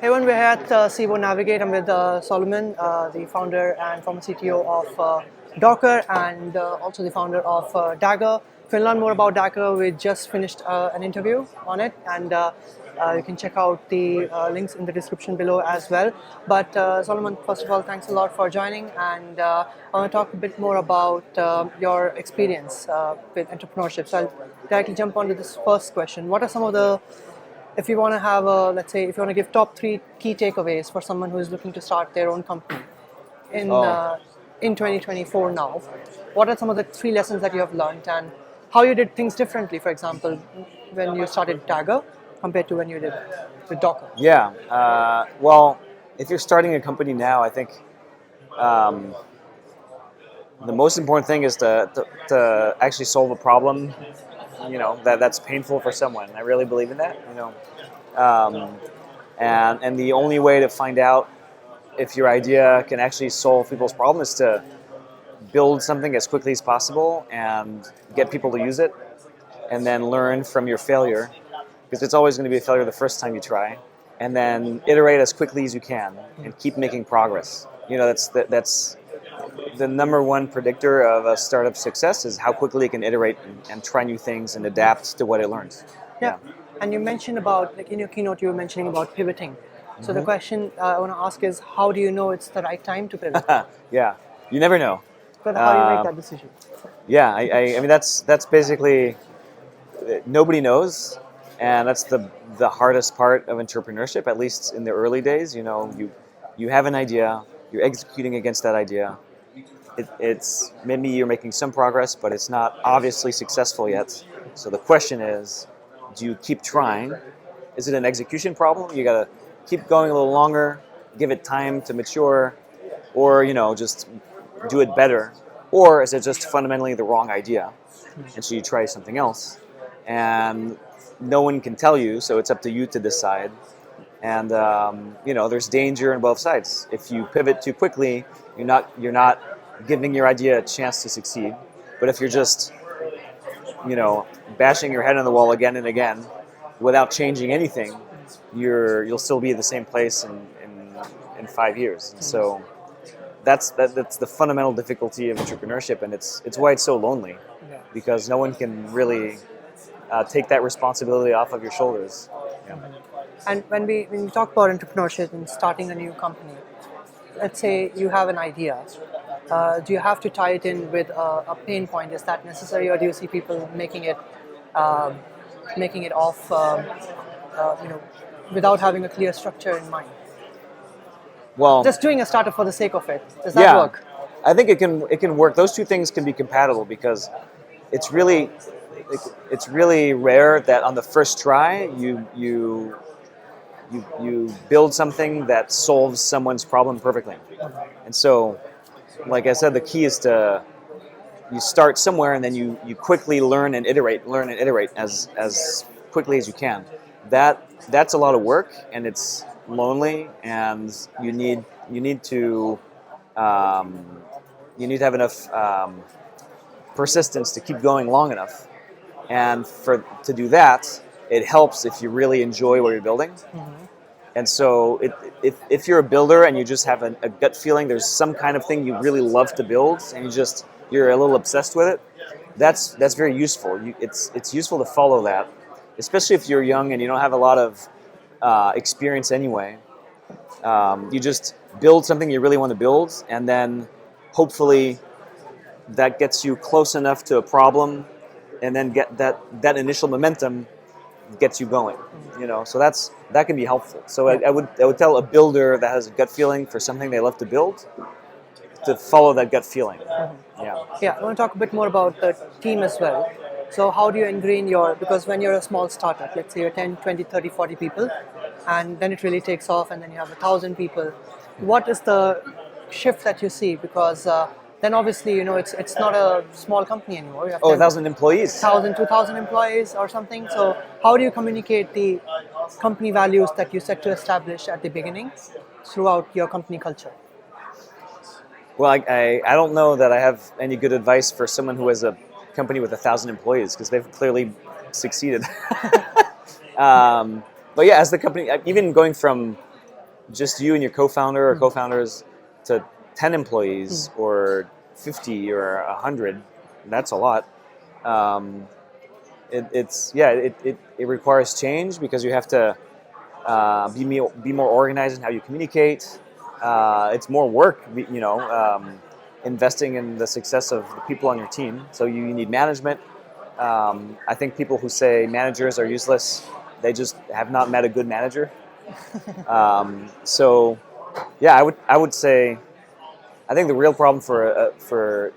Hey everyone, we're here at CBO Navigate. I'm with Solomon, the founder and former CTO of Docker and also the founder of Dagger. If you want to learn more about Dagger, we just finished an interview on it, and you can check out the links in the description below as well. But Solomon, first of all, thanks a lot for joining, and I want to talk a bit more about your experience with entrepreneurship. So I'll directly jump onto this first question. What are some of the if you want to have a, let's say, if you want to give top three key takeaways for someone who is looking to start their own company in in 2024 now, what are some of the three lessons that you have learned and how you did things differently, for example, when you started Dagger compared to when you did with Docker? Yeah. Well, if you're starting a company now, I think um, the most important thing is to actually solve a problem. That's painful for someone. I really believe in that. Um, and the only way to find out if your idea can actually solve people's problems is to build something as quickly as possible and get people to use it, and then learn from your failure, because it's always going to be a failure the first time you try, and then iterate as quickly as you can and keep making progress. That's the number one predictor of a startup success is how quickly it can iterate and try new things and adapt to what it learns. Yeah. And you mentioned about, like in your keynote, you were mentioning about pivoting. So the question I want to ask is, how do you know it's the right time to pivot? Yeah, you never know. But how do you make that decision? Yeah, I mean that's basically nobody knows, and that's the hardest part of entrepreneurship. At least in the early days, you have an idea, you're executing against that idea. It's maybe you're making some progress, but it's not obviously successful yet. So the question is, do you keep trying? Is it an execution problem? You gotta keep going a little longer, give it time to mature, or just do it better, or is it just fundamentally the wrong idea, and so you try something else, and no one can tell you, so it's up to you to decide. And there's danger on both sides. If you pivot too quickly, you're not giving your idea a chance to succeed. But if you're just bashing your head on the wall again and again without changing anything, you'll still be at the same place in 5 years. And so that's the fundamental difficulty of entrepreneurship, and it's why it's so lonely, because no one can really take that responsibility off of your shoulders. Yeah. And when we talk about entrepreneurship and starting a new company, let's say you have an idea, do you have to tie it in with a pain point? Is that necessary, or do you see people making it off, without having a clear structure in mind? Well, Just doing a startup for the sake of it. Does that work? I think it can work. Those two things can be compatible, because it's really rare that on the first try you build something that solves someone's problem perfectly. And so, like I said, the key is you start somewhere, and then you quickly learn and iterate as quickly as you can. That's a lot of work, and it's lonely, and you need to have enough persistence to keep going long enough. And to do that, it helps if you really enjoy what you're building. And so if you're a builder and you just have a gut feeling, there's some kind of thing you really love to build, and you're a little obsessed with it, that's very useful. It's useful to follow that, especially if you're young and you don't have a lot of experience anyway. You just build something you really want to build, and then hopefully that gets you close enough to a problem, and then get that initial momentum gets you going. So that can be helpful. So I would tell a builder that has a gut feeling for something they love to build to follow that gut feeling. Yeah, I want to talk a bit more about the team as well. So how do you ingrain because when you're a small startup, let's say you're 10, 20, 30, 40 people, and then it really takes off, and then you have 1,000 people, what is the shift that you see? Because then obviously, it's not a small company anymore. You have 1,000 employees. 1,000, 2,000 employees or something. So how do you communicate the company values that you set to establish at the beginning throughout your company culture? Well, I don't know that I have any good advice for someone who has a company with 1,000 employees, because they've clearly succeeded. But yeah, as the company, even going from just you and your co-founder or co-founders to 10 employees or 50 or 100, that's a lot. It requires change because you have to be more organized in how you communicate. It's more work, investing in the success of the people on your team. So you need management. I think people who say managers are useless, they just have not met a good manager. So, yeah, I would say I think the real problem for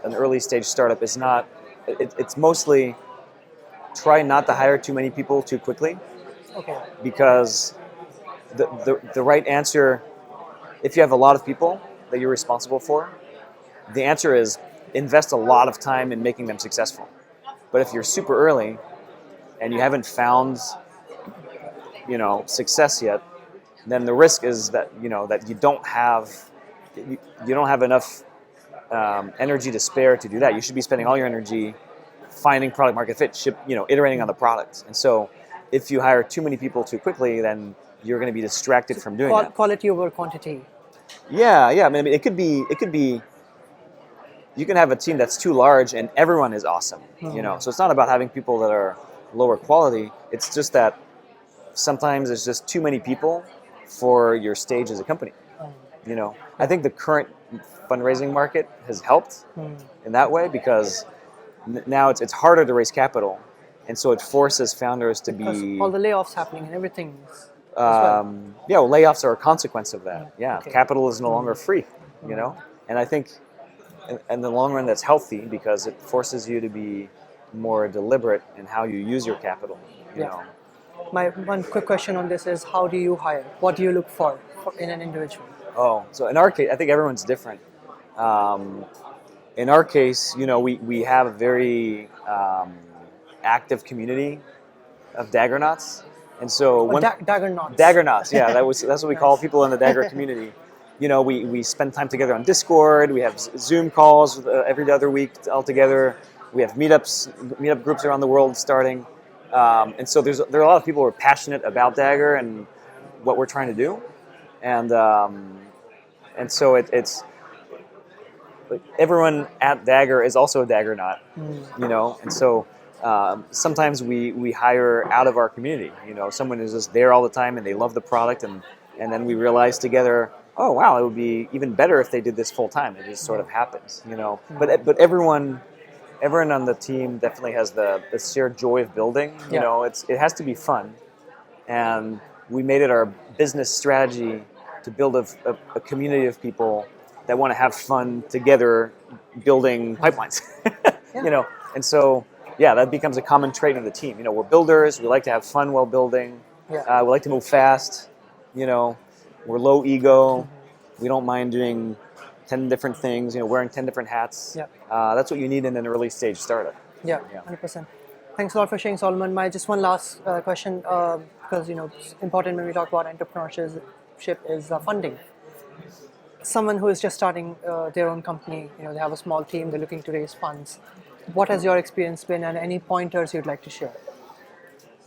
an early stage startup is not. It's mostly try not to hire too many people too quickly, Okay. because the right answer, if you have a lot of people that you're responsible for, the answer is invest a lot of time in making them successful. But if you're super early and you haven't found success yet, then the risk is that that you don't have enough energy to spare to do that. You should be spending all your energy finding product market fit, iterating on the product. And so if you hire too many people too quickly, then you're going to be distracted from doing that. Quality over quantity. Yeah. I mean, it could be. You can have a team that's too large and everyone is awesome. So it's not about having people that are lower quality. It's just that sometimes there's just too many people for your stage as a company. I think the current fundraising market has helped in that way, because now it's harder to raise capital, and so it forces founders to be all the layoffs happening and everything. Layoffs are a consequence of that. Okay. Capital is no longer free. And I think in the long run that's healthy, because it forces you to be more deliberate in how you use your capital. My one quick question on this is, how do you hire? What do you look for in an individual? So in our case, I think everyone's different. In our case, we have a very active community of Daggernauts, and so Daggernauts. Daggernauts, yeah, that's what we call people in the Dagger community. We spend time together on Discord. We have Zoom calls every other week all together. We have meetup groups around the world starting, and so there are a lot of people who are passionate about Dagger and what we're trying to do, and so it's. Everyone at Dagger is also a Daggernaut, and so sometimes we hire out of our community. Someone who's just there all the time and they love the product, and then we realize together, oh wow, it would be even better if they did this full time. It just sort of happens, But everyone on the team definitely has the shared joy of building. It has to be fun, and we made it our business strategy to build a community of people that want to have fun together building pipelines. And so that becomes a common trait of the team. We're builders. We like to have fun while building. We like to move fast. We're low ego. We don't mind doing 10 different things. Wearing 10 different hats. That's what you need in an early stage startup. 100%. Thanks a lot for sharing, Solomon. Just one last question, because it's important when we talk about entrepreneurship is funding. Someone who is just starting their own company, they have a small team, they're looking to raise funds. What has your experience been, and any pointers you'd like to share?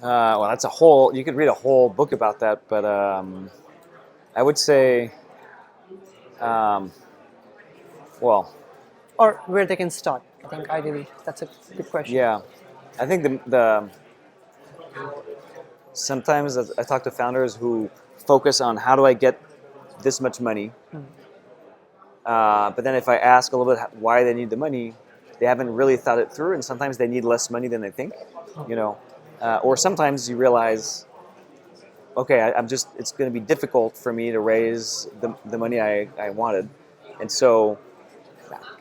Well, that's you could read a whole book about that, but I would say, or where they can start. I think ideally that's a good question. Yeah, I think sometimes I talk to founders who focus on how do I get this much money, but then if I ask a little bit why they need the money, they haven't really thought it through, and sometimes they need less money than they think, or sometimes you realize, okay, it's going to be difficult for me to raise the money I wanted, and so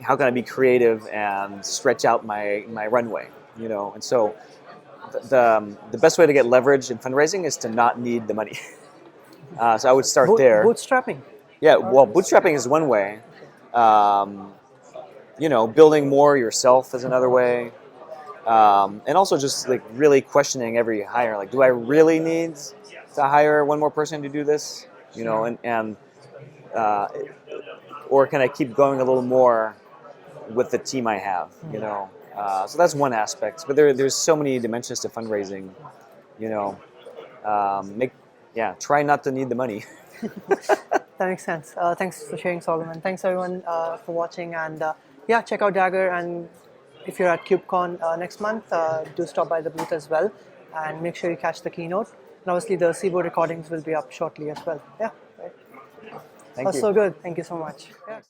how can I be creative and stretch out my runway, and so the best way to get leverage in fundraising is to not need the money. So I would start there. Bootstrapping? Yeah, well, bootstrapping is one way. Building more yourself is another way. And also just like really questioning every hire. Like, do I really need to hire one more person to do this? Or can I keep going a little more with the team I have? So that's one aspect. But there's so many dimensions to fundraising. yeah, try not to need the money. That makes sense. Thanks for sharing, Solomon. Thanks everyone for watching, and yeah, check out Dagger. And if you're at KubeCon next month, do stop by the booth as well, and make sure you catch the keynote. And obviously, the SIBO recordings will be up shortly as well. Yeah, right. Thank you. So good. Thank you so much. Yeah.